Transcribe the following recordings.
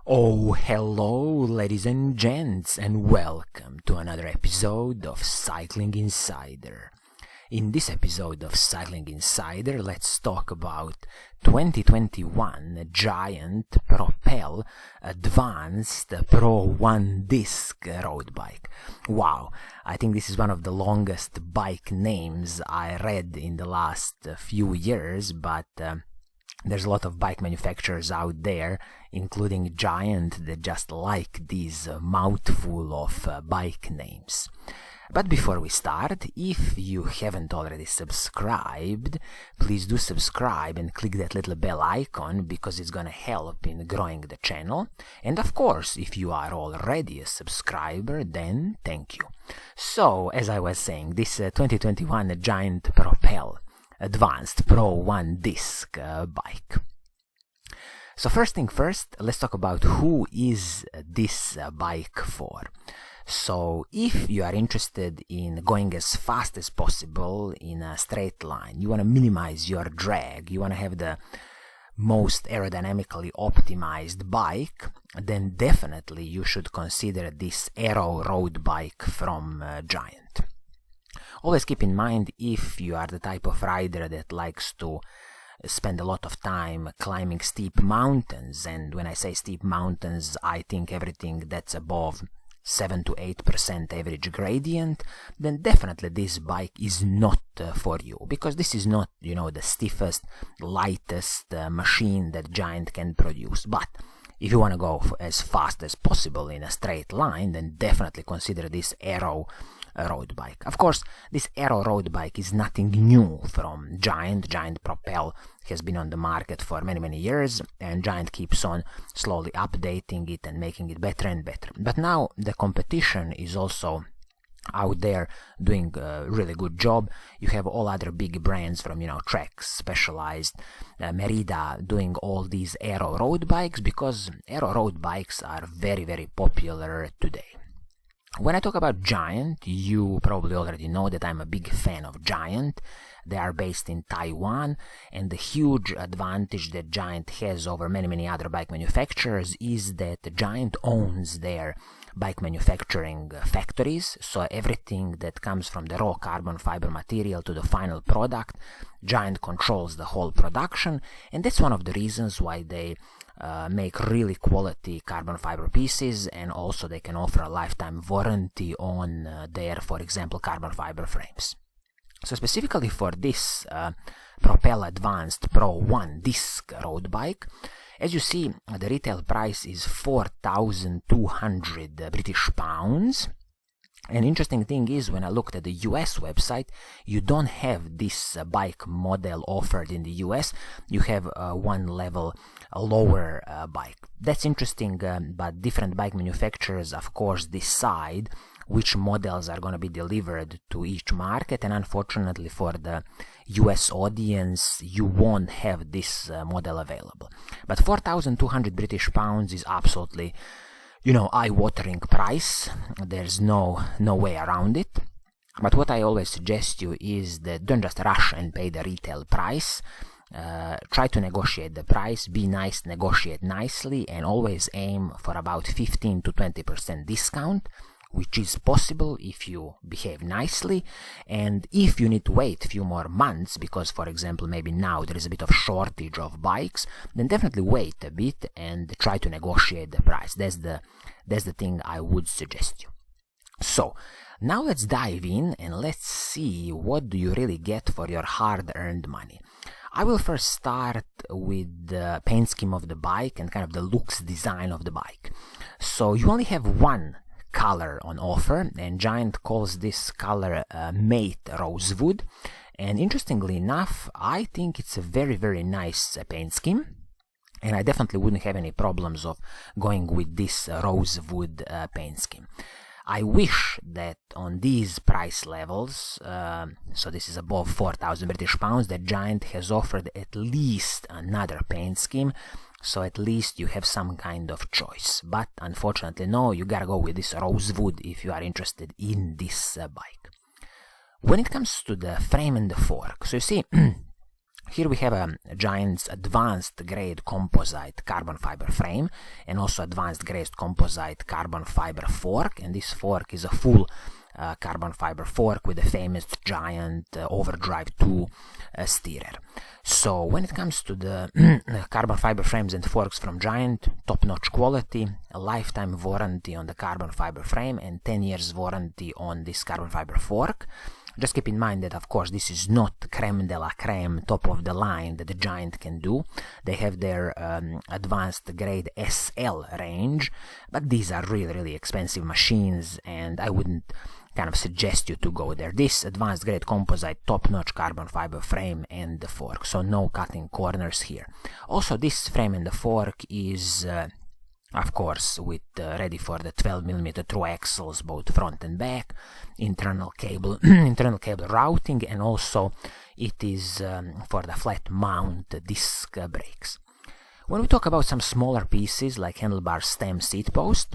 Oh, hello, ladies and gents, and welcome to another episode of Cycling Insider. In this episode of Cycling Insider, let's talk about 2021 Giant Propel Advanced Pro 1 Disc road bike. Wow, I think this is one of the longest bike names I read in the last few years, but there's a lot of bike manufacturers out there, including Giant, that just like these mouthful of bike names. But before we start, if you haven't already subscribed, please do subscribe and click that little bell icon because it's gonna help in growing the channel. And of course, if you are already a subscriber, then thank you. So, as I was saying, this 2021 Giant Propel Advanced Pro 1 Disc bike. So first thing first, let's talk about who is this bike for. So if you are interested in going as fast as possible in a straight line, you want to minimize your drag, you want to have the most aerodynamically optimized bike, then definitely you should consider this Aero road bike from Giant. Always keep in mind, if you are the type of rider that likes to spend a lot of time climbing steep mountains, and when I say steep mountains, I think everything that's above 7 to 8% average gradient, then definitely this bike is not for you, because this is not, the stiffest, lightest machine that Giant can produce. But if you want to go as fast as possible in a straight line, then definitely consider this Aero road bike. Of course, this Aero road bike is nothing new from Giant. Giant Propel has been on the market for many years, and Giant keeps on slowly updating it and making it better and better. But now the competition is also out there doing a really good job. You have all other big brands from Trek, Specialized, Merida doing all these Aero road bikes, because Aero road bikes are very popular today. When I talk about Giant, you probably already know that I'm a big fan of Giant. They are based in Taiwan, and the huge advantage that Giant has over many other bike manufacturers is that Giant owns their bike manufacturing factories, so everything that comes from the raw carbon fiber material to the final product, Giant controls the whole production, and that's one of the reasons why they make really quality carbon fiber pieces, and also they can offer a lifetime warranty on their, for example, carbon fiber frames. So specifically for this Propel Advanced Pro 1 Disc road bike, as you see, the retail price is 4,200 British pounds. An interesting thing is, when I looked at the US website, you don't have this bike model offered in the US. You have one level lower bike. That's interesting, but different bike manufacturers, of course, decide which models are going to be delivered to each market, and unfortunately for the US audience, you won't have this model available. But 4,200 British pounds is absolutely eye-watering price. There's no way around it. But what I always suggest you is that don't just rush and pay the retail price. Try to negotiate the price, be nice, negotiate nicely, and always aim for about 15 to 20% discount, which is possible if you behave nicely. And if you need to wait a few more months, because, for example, maybe now there is a bit of shortage of bikes, then definitely wait a bit and try to negotiate the price. That's the thing I would suggest you. So now let's dive in and let's see what do you really get for your hard-earned money. I will first start with the paint scheme of the bike and kind of the looks design of the bike. So you only have one color on offer, and Giant calls this color Mate Rosewood. And interestingly enough, I think it's a very nice paint scheme, and I definitely wouldn't have any problems of going with this rosewood paint scheme. I wish that on these price levels, so this is above 4,000 British pounds, that Giant has offered at least another paint scheme, so at least you have some kind of choice. But unfortunately, no, you gotta go with this rosewood if you are interested in this bike. When it comes to the frame and the fork, so you see, Here we have a Giant's advanced grade composite carbon fiber frame and also advanced grade composite carbon fiber fork, and this fork is a full carbon fiber fork with the famous Giant Overdrive 2 steerer. So when it comes to the carbon fiber frames and forks from Giant, top-notch quality, a lifetime warranty on the carbon fiber frame and 10 years warranty on this carbon fiber fork. Just keep in mind that, of course, this is not creme de la creme, top of the line that the Giant can do. They have their advanced grade SL range, but these are really expensive machines, and I wouldn't kind of suggest you to go there. This advanced grade composite, top-notch carbon fiber frame and the fork, so no cutting corners here. Also, this frame and the fork is of course with ready for the 12mm through axles, both front and back, internal cable routing, and also it is for the flat mount disc brakes. When we talk about some smaller pieces like handlebar, stem, seat post,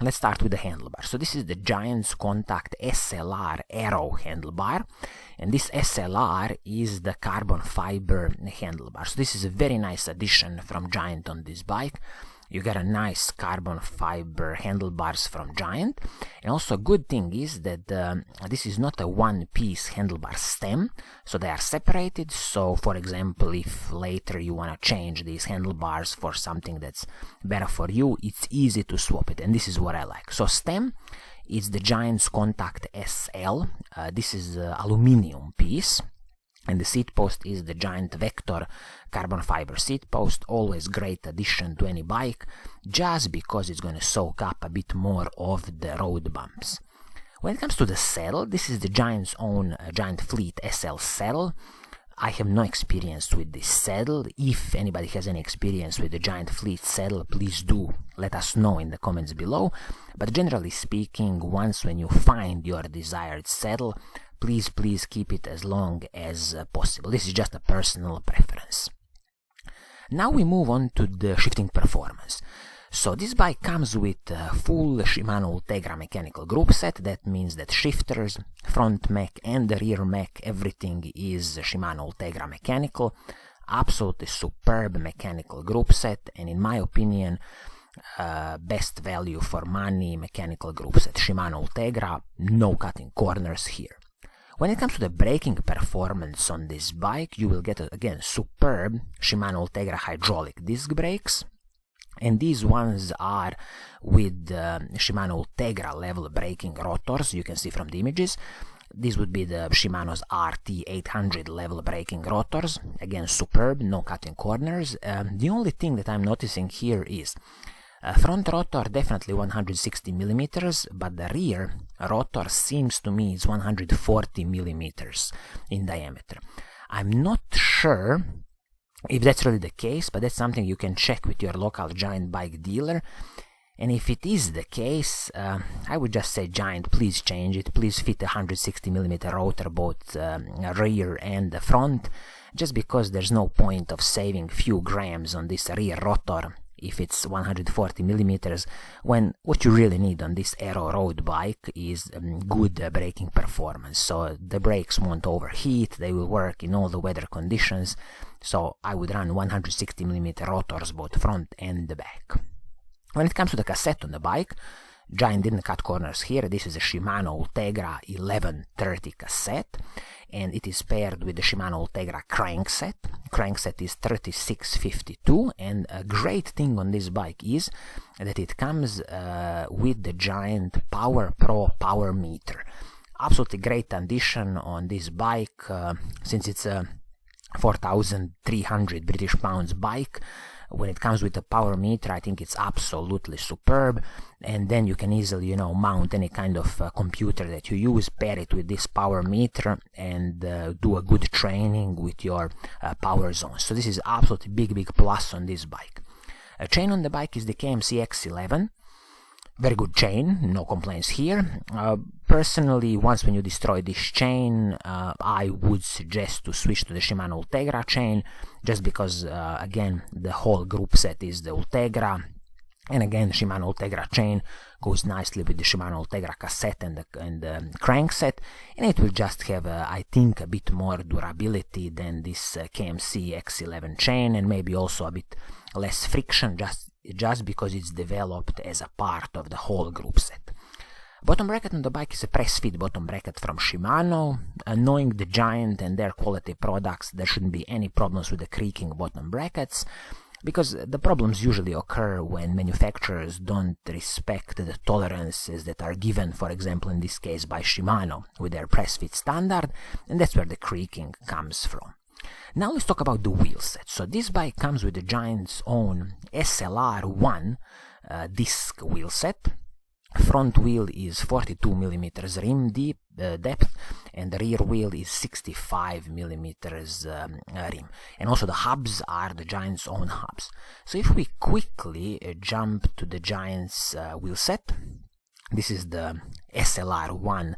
let's start with the handlebar. So this is the Giant's Contact SLR Aero handlebar, and this SLR is the carbon fiber handlebar. So this is a very nice addition from Giant on this bike. You got a nice carbon fiber handlebars from Giant, and also a good thing is that this is not a one-piece handlebar stem, so they are separated. So for example, if later you want to change these handlebars for something that's better for you, it's easy to swap it, and this is what I like. So stem is the Giant's Contact SL. This is an aluminium piece. And the seat post is the Giant Vector carbon fiber seat post, always great addition to any bike, just because it's going to soak up a bit more of the road bumps. When it comes to the saddle, this is the Giant's own Giant Fleet SL saddle. I have no experience with this saddle. If anybody has any experience with the Giant Fleet saddle, please do let us know in the comments below. But generally speaking, once when you find your desired saddle, please keep it as long as possible. This is just a personal preference. Now we move on to the shifting performance. So this bike comes with a full Shimano Ultegra mechanical group set. That means that shifters, front mech and the rear mech, everything is Shimano Ultegra mechanical. Absolutely superb mechanical group set, and in my opinion, best value for money mechanical group set. Shimano Ultegra, no cutting corners here. When it comes to the braking performance on this bike, you will get, again, superb Shimano Ultegra hydraulic disc brakes. And these ones are with Shimano Ultegra level braking rotors, you can see from the images. These would be the Shimano's RT800 level braking rotors. Again, superb, no cutting corners. The only thing that I'm noticing here is front rotor definitely 160 millimeters, but the rear rotor seems to me is 140 millimeters in diameter. I'm not sure if that's really the case, but that's something you can check with your local Giant bike dealer. And if it is the case, I would just say, Giant, please change it. Please fit a 160 millimeter rotor, both rear and the front, just because there's no point of saving few grams on this rear rotor if it's 140 millimeters, when what you really need on this aero road bike is good braking performance. So the brakes won't overheat, they will work in all the weather conditions. So I would run 160 millimeter rotors, both front and the back. When it comes to the cassette on the bike, Giant didn't cut corners here. This is a Shimano Ultegra 1130 cassette, and it is paired with the Shimano Ultegra crankset. Crankset is 3652, and a great thing on this bike is that it comes with the Giant Power Pro power meter. Absolutely great addition on this bike, since it's a 4,300 British pounds bike. When it comes with the power meter, I think it's absolutely superb, and then you can easily, mount any kind of computer that you use, pair it with this power meter, and do a good training with your power zones. So this is absolutely big plus on this bike. A chain on the bike is the KMC X11. Very good chain, no complaints here. Personally, once when you destroy this chain, I would suggest to switch to the Shimano Ultegra chain, just because, again, the whole group set is the Ultegra. And again, Shimano Ultegra chain goes nicely with the Shimano Ultegra cassette and the crankset, and it will just have, I think, a bit more durability than this KMC X11 chain, and maybe also a bit less friction, just because it's developed as a part of the whole group set. Bottom bracket on the bike is a press-fit bottom bracket from Shimano. Knowing the Giant and their quality products, there shouldn't be any problems with the creaking bottom brackets, because the problems usually occur when manufacturers don't respect the tolerances that are given, for example in this case by Shimano with their press-fit standard, and that's where the creaking comes from. Now let's talk about the wheel set. So this bike comes with the Giant's own SLR1 disc wheel set. Front wheel is 42 mm rim depth, and the rear wheel is 65 mm rim. And also the hubs are the Giant's own hubs. So if we quickly jump to the Giant's wheel set, this is the SLR1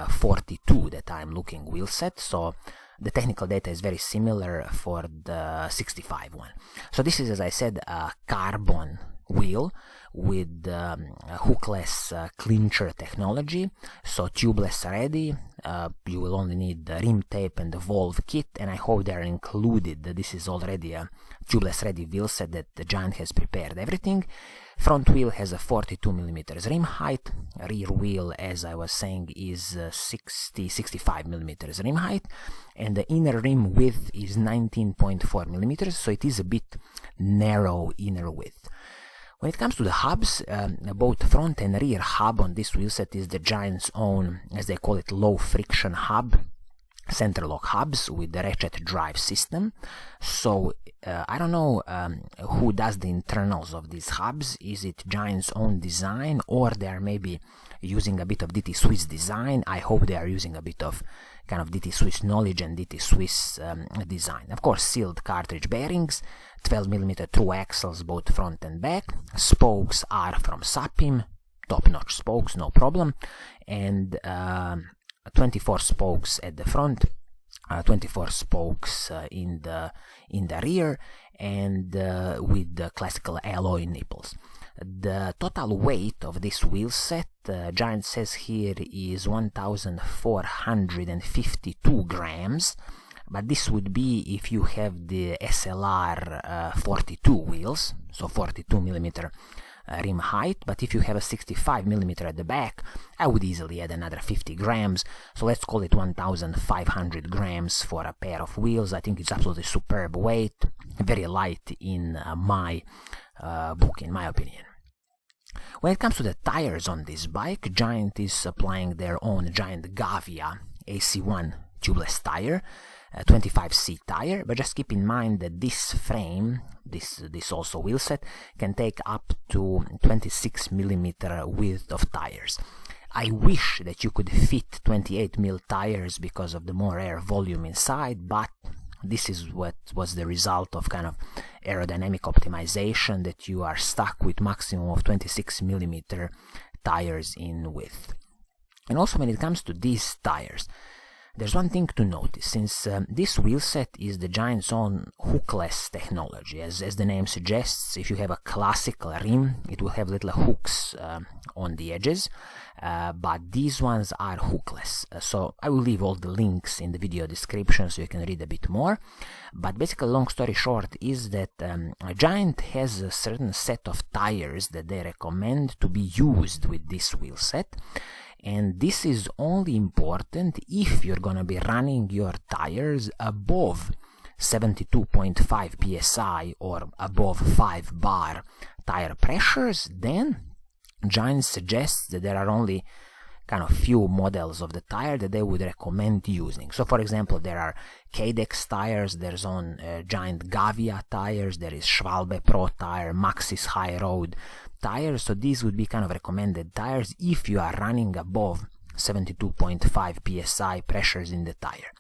42 that I'm looking wheel set. So the technical data is very similar for the 65 one. So this is, as I said, a carbon wheel with hookless clincher technology, so tubeless ready. You will only need the rim tape and the valve kit, and I hope they are included. This is already a tubeless ready wheel set that the Giant has prepared everything. Front wheel has a 42 mm rim height. Rear wheel, as I was saying, is 65 mm rim height, and the inner rim width is 19.4 mm, so it is a bit narrow inner width. When it comes to the hubs, both front and rear hub on this wheelset is the Giant's own, as they call it, low friction hub, center lock hubs with the ratchet drive system. So I don't know who does the internals of these hubs. Is it Giant's own design, or they are maybe using a bit of DT Swiss design? I hope they are using a bit of kind of DT Swiss knowledge and DT Swiss design. Of course, sealed cartridge bearings, 12 mm through axles both front and back. Spokes are from Sapim, top-notch spokes, no problem, and 24 spokes at the front, 24 spokes in the rear, and with the classical alloy nipples. The total weight of this wheel set, Giant says here, is 1,452 grams, but this would be if you have the SLR 42 wheels, so 42 mm rim height. But if you have a 65 mm at the back, I would easily add another 50 grams, so let's call it 1,500 grams for a pair of wheels. I think it's absolutely superb weight, very light in my book, in my opinion. When it comes to the tires on this bike, Giant is supplying their own Giant Gavia AC1 tubeless tire, a 25C tire, but just keep in mind that this frame, this also wheel set, can take up to 26 mm width of tires. I wish that you could fit 28 mm tires because of the more air volume inside, but this is what was the result of kind of aerodynamic optimization, that you are stuck with maximum of 26 mm tires in width. And also when it comes to these tires, there's one thing to notice. Since this wheel set is the Giant's own hookless technology, as the name suggests, if you have a classical rim, it will have little hooks on the edges, but these ones are hookless. So I will leave all the links in the video description so you can read a bit more. But basically, long story short, is that Giant has a certain set of tires that they recommend to be used with this wheel set. And this is only important if you're gonna be running your tires above 72.5 psi or above 5 bar tire pressures. Then Giant suggests that there are only kind of few models of the tire that they would recommend using. So for example, there are Cadex tires, there's on Giant Gavia tires, there is Schwalbe Pro tire, Maxxis High Road tires. So these would be kind of recommended tires if you are running above 72.5 psi pressures in the tire.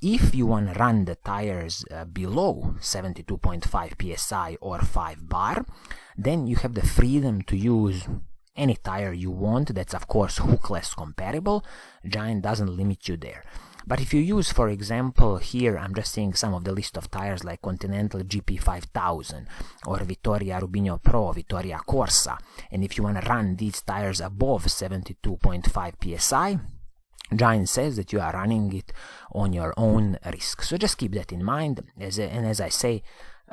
If you want to run the tires below 72.5 psi or 5 bar, then you have the freedom to use any tire you want that's of course hookless compatible. Giant doesn't limit you there. But if you use, for example, here I'm just seeing some of the list of tires like Continental GP5000 or Vittoria Rubinho Pro, Vittoria Corsa, and if you want to run these tires above 72.5 psi, Giant says that you are running it on your own risk. So just keep that in mind, and as I say,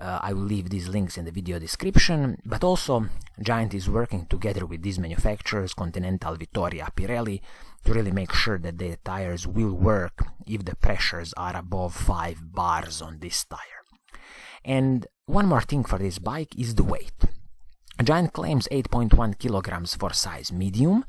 I will leave these links in the video description, but also Giant is working together with these manufacturers, Continental, Vittoria, Pirelli, to really make sure that the tires will work if the pressures are above 5 bars on this tire. And one more thing for this bike is the weight. Giant claims 8.1 kilograms for size medium.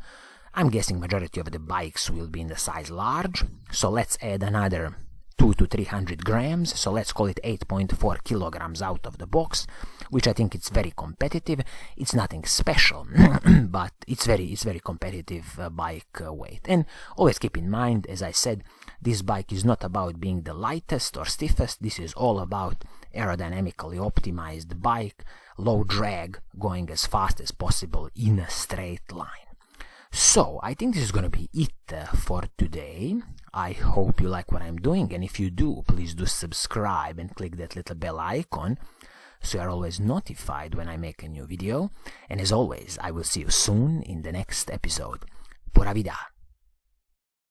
I'm guessing majority of the bikes will be in the size large, so let's add another 200 to 300 grams, so let's call it 8.4 kilograms out of the box, which I think it's very competitive. It's nothing special, but it's very competitive bike weight. And always keep in mind, as I said, this bike is not about being the lightest or stiffest. This is all about aerodynamically optimized bike, low drag, going as fast as possible in a straight line. So, I think this is going to be it for today. I hope you like what I'm doing, and if you do, please do subscribe and click that little bell icon so you are always notified when I make a new video. And as always, I will see you soon in the next episode. Pura vida!